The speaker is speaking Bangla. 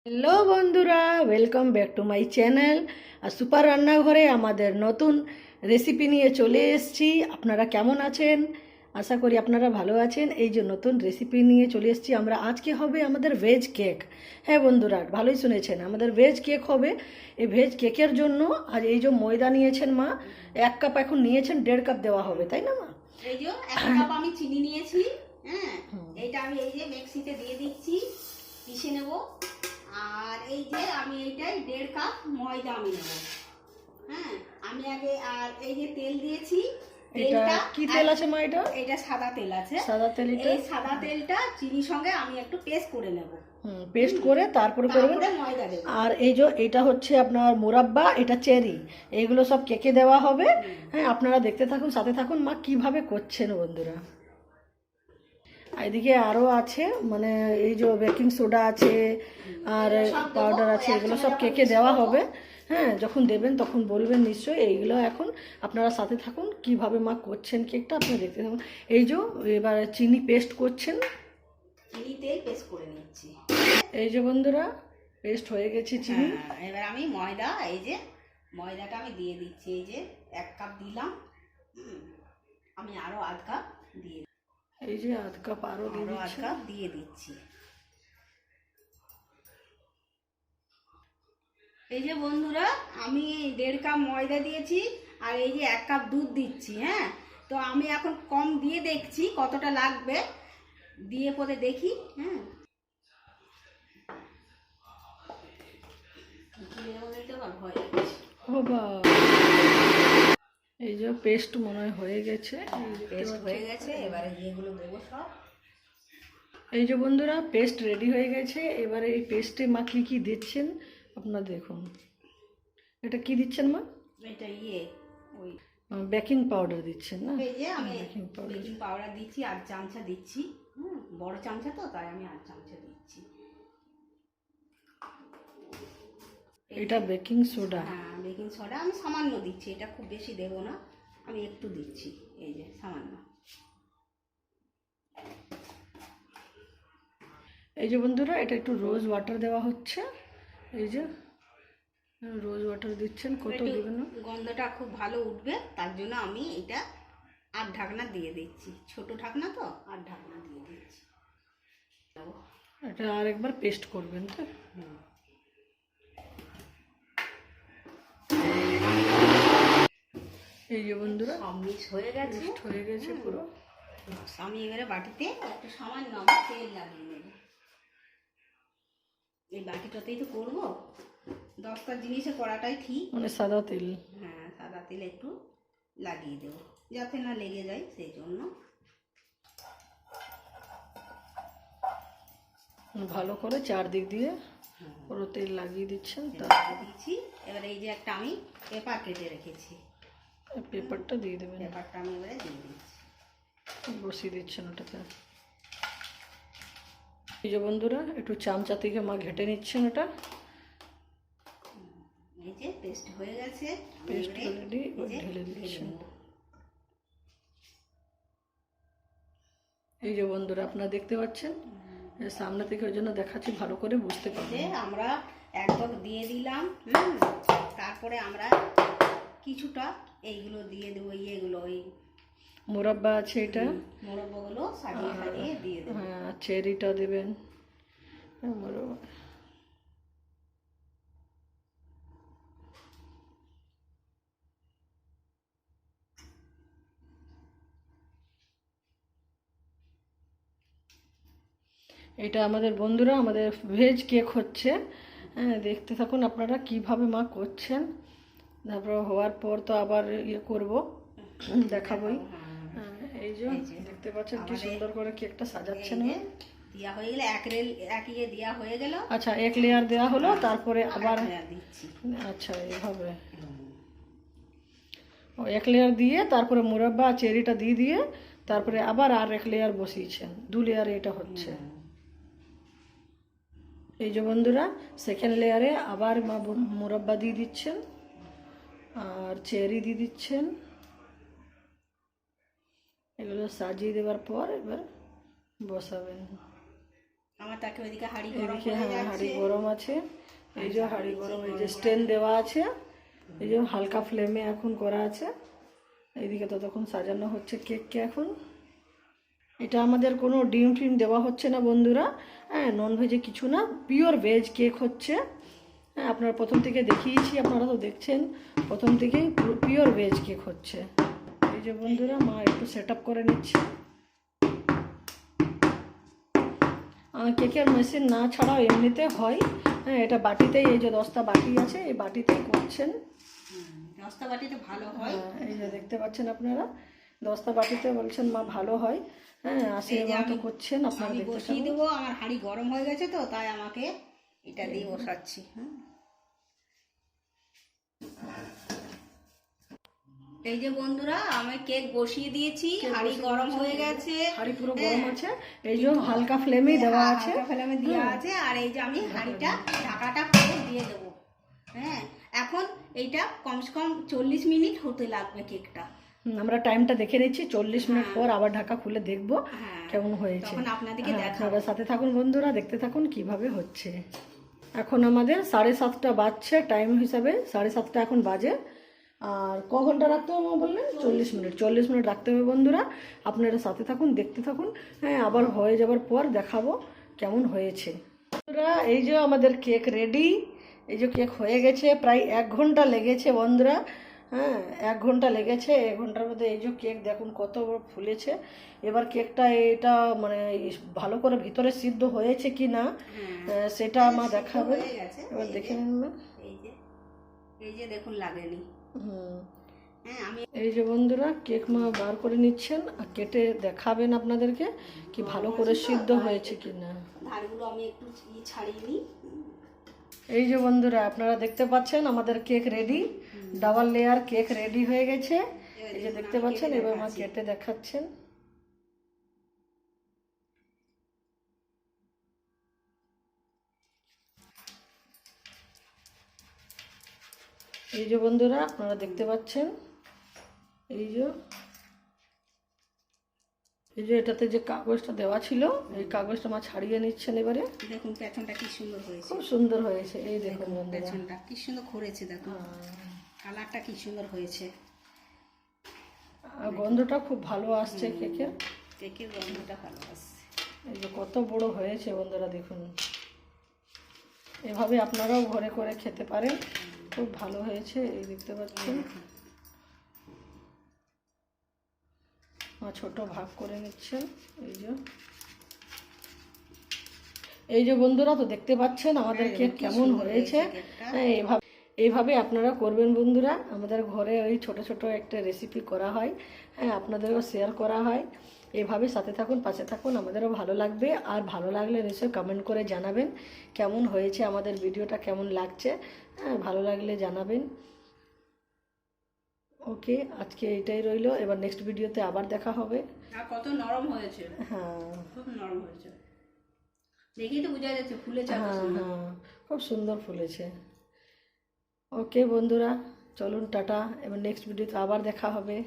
হ্যালো বন্ধুরা, welcome back to my channel. আর সুপার রান্নাঘরে আমাদের নতুন রেসিপি নিয়ে চলে এসেছি। আপনারা কেমন আছেন? আশা করি আপনারা ভালো আছেন। এই যে নতুন রেসিপি নিয়ে চলে এসেছি আমরা। আজকে হবে আমাদের ভেজ কেক। হ্যাঁ বন্ধুরা, ভালোই শুনেছেন, আমাদের ভেজ কেক হবে। এই ভেজ কেকের জন্য আজ এই যে ময়দা নিয়েছেন মা, 1 কাপ এখন নিয়েছেন, 1.5 কাপ দেওয়া হবে, তাই না মা? এই যে 1 কাপ আমি চিনি নিয়েছি। হ্যাঁ, এইটা আমি এই যে মিক্সিতে দিয়ে দিচ্ছি, পিষে নেব। আর এই যে আমি এইটাই 1.5 কাপ ময়দা আমি নেব। হ্যাঁ, আমি আগে আর এই যে তেল দিয়েছি। এটা কি তেল আছে মা? এটা সাদা তেল আছে। সাদা তেল। এই সাদা তেলটা চিনির সঙ্গে আমি একটু পেস্ট করে নেব। পেস্ট করে তারপরে করবেন। ময়দা দেব। আর এই যে এটা হচ্ছে আপনার মোরাব্বা, এটা চেরি, এইগুলো সব কেকে দেওয়া হবে। হ্যাঁ, আপনারা দেখতে থাকুন, সাথে থাকুন মা কিভাবে করছেন বন্ধুরা। এদিকে আরও আছে, মানে এই যে বেকিং সোডা আছে আর পাউডার আছে, এগুলো সব কেকে দেওয়া হবে। হ্যাঁ, যখন দেবেন তখন বলবেন নিশ্চয়ই। এইগুলো এখন আপনারা সাথে থাকুন কিভাবে মা করছেন কেকটা, আপনারা দেখতে থাকুন। এই যে এবার চিনি পেস্ট করছেন, চিনি তেল পেস্ট করে নিচ্ছি। এই যে বন্ধুরা পেস্ট হয়ে গেছে চিনি। এবার আমি ময়দা, এই যে ময়দাটা আমি দিয়ে দিচ্ছি। এই যে 1 কাপ দিলাম, আমি আরো 1/2 কাপ দিয়ে, এই যে 1/2 কাপ আরো দিয়ে দিচ্ছি। 1/2 কাপ দিয়ে দিচ্ছি। এই যে বন্ধুরা, আমি 1.5 কাপ ময়দা দিয়েছি আর এই যে 1 কাপ দুধ দিচ্ছি। হ্যাঁ, তো আমি এখন কম দিয়ে দেখছি কতটা লাগবে, দিয়ে পরে দেখি। হ্যাঁ, এই যে পেস্ট মনে হয় হয়ে গেছে। পেস্ট হয়ে গেছে, এবারে যেগুলো দেবো সব। এই যে বন্ধুরা পেস্ট রেডি হয়ে গেছে। এবারে এই পেস্টে মা কি কি দিচ্ছেন আপনারা দেখুন। এটা কি দিচ্ছেন মা? এটা ওই বেকিং পাউডার দিচ্ছেন না? এই যে আমি বেকিং পাউডার দিচ্ছি, 8 চামচা দিচ্ছি। বড় চামচা তো, তাই আমি 8 চামচা দিচ্ছি। এটা বেকিং সোডা। হ্যাঁ, বেকিং সোডা আমি সামান্য দিচ্ছি, এটা খুব বেশি দেবো না, আমি একটু দিচ্ছি। এই যে সামান্য। এই যে বন্ধুরা এটা একটু রোজ ওয়াটার দেওয়া হচ্ছে। এই যে রোজ ওয়াটার দিচ্ছেন, কত দিবেন? গন্ধটা খুব ভালো উঠবে, তার জন্য আমি এটা 8 ঢাকনা দিয়ে দিচ্ছি। ছোট ঢাকনা তো, 8 ঢাকনা দিয়ে দিচ্ছি। এটা আরেকবার পেস্ট করবেন তো। এই যে বন্ধুরা সব মিক্স হয়ে গেছে পুরো। আমি এবারে বাটিতে একটু সামান্য তেল লাগিয়ে নেব। এই বাটিটাতেই তো করবো, 10টা জিনিসে করাটাই ঠিক। মানে সাদা তেল। হ্যাঁ, সাদা তেল একটু লাগিয়ে দেবো যাতে না লেগে যায়, সেই জন্য। ভালো করে চারদিক দিয়ে পুরো তেল লাগিয়ে দিচ্ছেন। দিচ্ছি। এবারে এই যে একটা আমি পেপার কেটে রেখেছি, পেপারটা দিয়ে দেবেন। পেপারটা আমি এবারে দিয়ে দিচ্ছি, বসিয়ে দিচ্ছেন ওটাতে। এই যে বন্ধুরা একটু চামচা থেকে মা ঘেটে নিচ্ছেন ওটা। এই যে পেস্ট হয়ে গেছে, পেস্ট রেডি, ঢেলে দিচ্ছেন। এই যে বন্ধুরা আপনারা দেখতে পাচ্ছেন, সামনে থেকে ওই জন্য দেখাচ্ছি, ভালো করে বুঝতে পারবেন। আমরা এক কাপ দিয়ে দিলাম। তারপরে আমরা কিছুটা এইগুলো দিয়ে দেবো, ওই মোরাব্বা আছে, এটা মোরব্বাগুলো সাজিয়ে সাজিয়ে দিয়ে দেবো। হ্যাঁ, চেরিটা দেবেন। এটা আমাদের বন্ধুরা, আমাদের ভেজ কেক হচ্ছে। হ্যাঁ, দেখতে থাকুন আপনারা কিভাবে মা করছেন। তারপর হওয়ার পর তো আবার করবো, দেখাবোই। এই যে দেখতে পাচ্ছেন কি সুন্দর করে কেকটা সাজাচ্ছেন। দেওয়া হয়ে গেলে এক ইয়ে দেওয়া হয়ে গেল। আচ্ছা, 1 লেয়ার দেওয়া হলো, তারপরে আবার দিচ্ছি। আচ্ছা, এইভাবে 1 লেয়ার দিয়ে তারপরে মুরাব্বা চেরিটা দিয়ে তারপরে আবার আর 1 লেয়ার বসিয়েছেন। 2 লেয়ার এটা হচ্ছে। এই যে বন্ধুরা সেকেন্ড লেয়ারে আবার মুরাব্বা দিয়ে দিচ্ছেন আর চেরি দিয়ে দিচ্ছেন। এগুলো সাজিয়ে দেওয়ার পর এবার বসাবেন। আমার তাকে ওইদিকে হাঁড়ি গরম এদিকে হয়ে হ্যাঁ হাঁড়ি যাচ্ছে। গরম আছে, এই যে হাঁড়ি গরম, এই যে স্ট্যান্ড দেওয়া আছে, এই যে হালকা ফ্লেমে এখন করা আছে। এইদিকে ততক্ষণ সাজানো হচ্ছে কেককে এখন। এটা আমাদের কোনো ডিম টিম দেওয়া হচ্ছে না বন্ধুরা, হ্যাঁ নন ভেজে কিছু না, পিওর ভেজ কেক হচ্ছে। হ্যাঁ আপনারা প্রথম থেকে দেখিয়েছি, আপনারা তো দেখছেন প্রথম থেকেই পিওর ভেজ কেক হচ্ছে। এই যে বন্ধুরা মা একটু সেট আপ করে নিচ্ছে। কেকের মেশিন না ছাড়াও এমনিতে হয়, হ্যাঁ এটা বাটিতেই, এই যে 10টা বাটি আছে এই বাটিতেই করছেন। 10টা বাটিতে ভালো হয়। এই যে দেখতে পাচ্ছেন আপনারা 10টা বাটিতে বলছেন মা ভালো হয়। হ্যাঁ আশীর্বাদ করছেন, আপনারা আমি দেখতে বসিয়ে দেবো, আমার হাঁড়ি গরম হয়ে গেছে তো তাই আমাকে এটা দিয়ে বসাচ্ছি। এই যে বন্ধুরা আমি কেক বসিয়ে দিয়েছি, হাঁড়ি গরম হয়ে গেছে, হাঁড়ি পুরো গরম আছে, এই যে হালকা ফ্লেমেই দেওয়া আছে, হালকা ফ্লেমে দেওয়া আছে। আর এই যে আমি হাঁড়িটা ঢাকাটা পুরো দিয়ে দেবো। হ্যাঁ এখন এইটা কমসে কম 40 মিনিট হতে লাগবে কেকটা। আমরা টাইমটা দেখে নিচ্ছি, 40 মিনিট পর আবার ঢাকা খুলে দেখবো কেমন হয়েছে। তখন আপনাদেরকে আপনারা সাথে থাকুন বন্ধুরা, দেখতে থাকুন কিভাবে হচ্ছে। এখন আমাদের 7:30 বাজছে, টাইম হিসাবে 7:30 এখন বাজে। আর ক ঘন্টা রাখতে হবে বললেন? 40 মিনিট। 40 মিনিট রাখতে হবে বন্ধুরা, আপনারা সাথে থাকুন দেখতে থাকুন। হ্যাঁ আবার হয়ে যাবার পর দেখাবো কেমন হয়েছে। বন্ধুরা এই যে আমাদের কেক রেডি, এই যে কেক হয়ে গেছে, প্রায় 1 ঘন্টা লেগেছে বন্ধুরা। হ্যাঁ 1 ঘন্টা লেগেছে, 1 ঘন্টার মধ্যে এই যে কেক দেখুন কত বড় ফুলেছে। এবার কেকটা এটা মানে ভালো করে ভিতরে সিদ্ধ হয়েছে কি না সেটা আমার দেখাবে, এবার দেখে নিন না। এই যে দেখুন লাগেনি। হ্যাঁ আমি এই যে বন্ধুরা কেক মা বার করে নিচ্ছেন আর কেটে দেখাবেন আপনাদেরকে কি ভালো করে সিদ্ধ হয়েছে কি না। ধারগুলো আমি একটু ছাড়িয়ে নিই। এই যে বন্ধুরা আপনারা দেখতে পাচ্ছেন আমাদের cake ready, double layer cake ready হয়ে গেছে। এই যে দেখতে পাচ্ছেন, এবার মা কেটে দেখাচ্ছেন। এই যে বন্ধুরা আপনারা দেখতে পাচ্ছেন, এই যে এটাতে যে কাগজটা দেওয়া ছিল এই কাগজটা মা ছাড়িয়ে নিচ্ছেন। এবারে দেখুন পেছনটা কি সুন্দর হয়েছে, খুব সুন্দর হয়েছে। এই দেখুন বন্ধুরা পেছনটা কি সুন্দর করেছে, দেখুন কালারটা কি সুন্দর হয়েছে, আর গন্ধটা খুব ভালো আসছে কেকের, কেকের গন্ধটা ভালো আসছে। এই যে কত বড় হয়েছে বন্ধুরা দেখুন। এভাবে আপনারাও ঘরে করে খেতে পারেন, খুব ভালো হয়েছে। এই দেখতে পাচ্ছেন ছোট ভাগ করে নিচ্ছেন। এই যে বন্ধুরা তো দেখতে পাচ্ছেন আমাদের কেক কেমন হয়েছে। এইভাবে আপনারা করবেন বন্ধুরা। আমাদের ঘরে ওই ছোট ছোট একটা রেসিপি করা হয়, হ্যাঁ আপনাদেরও শেয়ার করা হয়। এইভাবে সাথে থাকুন, পাশে থাকুন, আমাদেরও ভালো লাগবে। আর ভালো লাগলে নিশ্চয়ই কমেন্ট করে জানাবেন কেমন হয়েছে, আমাদের ভিডিওটা কেমন লাগছে। হ্যাঁ ভালো লাগলে জানাবেন। ওকে আজকে এটাই রইলো, এবার নেক্সট ভিডিওতে আবার দেখা হবে। আর কত নরম হয়েছে, হ্যাঁ খুব নরম হয়েছে, দেখেই তো বোঝা যাচ্ছে ফুলেছে। হ্যাঁ খুব সুন্দর ফুলেছে। ওকে বন্ধুরা চলুন টাটা, এবার নেক্সট ভিডিওতে আবার দেখা হবে।